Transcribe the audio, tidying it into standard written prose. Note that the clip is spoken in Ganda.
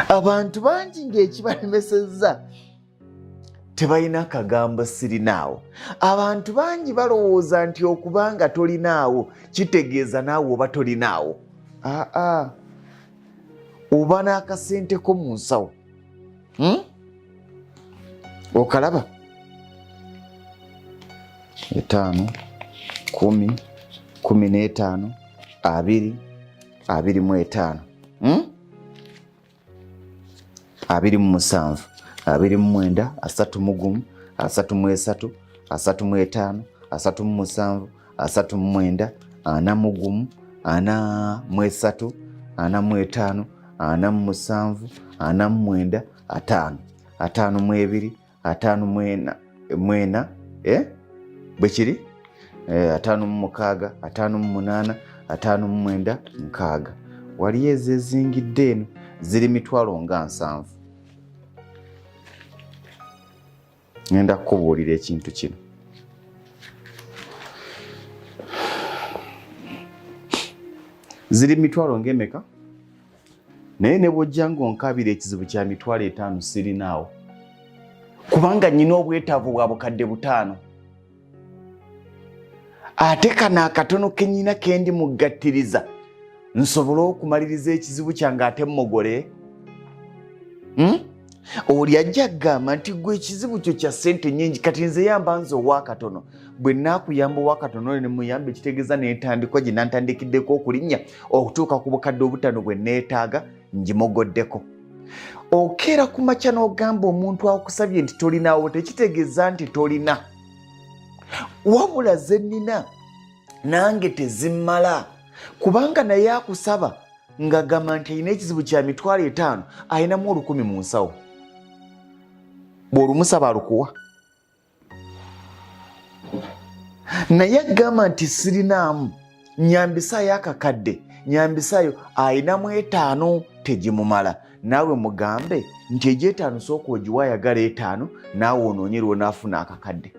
abantu bangi ng'ekibalemesezza tebalina kagambo sirinaawo. Abantu bangi balowooza nti okubanga tolinaawo kitegeeza naawe oba tolinaawo. Oba n'akasenteko mu nsawo okalaba 5 10 15 20 25 27 29 31 33 35 37 39 41 43 45 47 49 5 52 54 bwekiri 56 58 59 6. Waliyo ezo ezingidde eno ziri 7,000. Ngenda kukubuulira ekintu kino. Ziri 1,000 ng'emeka? Naye ne bw'ojja ng'onkabira ekizibu kya 5,000 sirinaawo. Kubanga nnyina obwetaavu bwa bukadde 5. Ate kano akatono ke nnyina ke ndi mugattiriza nsobole okumaliriza ekizibu kyange ate mmogole. Oli ajja kugamba nti gwe ekizibu kyo kya ssente nnyingi kati nze yamba nze ow'akatono. Bwe nnaakuyamba ow'akatono ne muyamba ekitegeeza neetandikwa gye nantandikiddeko okulinnya okutuuka ku bukadde obutano bwe neetaaga ngimogoddeko. Okeera ku makya n'ogamba omuntu akusabye nti tolinaawo tekitegeeza nti tolina. Wabula ze nnina nange tezimmala kubanga naye akusaba ng'agamba nti alina ekizibu kya 5,000 alinamu 1,000 mu nsawo. Bw'olumusaba alukuwa. Naye agamba nti sirinaamu nyambisaayo akakadde nyambisaayo alinamu 5 tegimumala. Naawe mugambe nti eg'5 sooka ogiwa ayagala 5 naawe onoonyerwa n'afuna akakadde.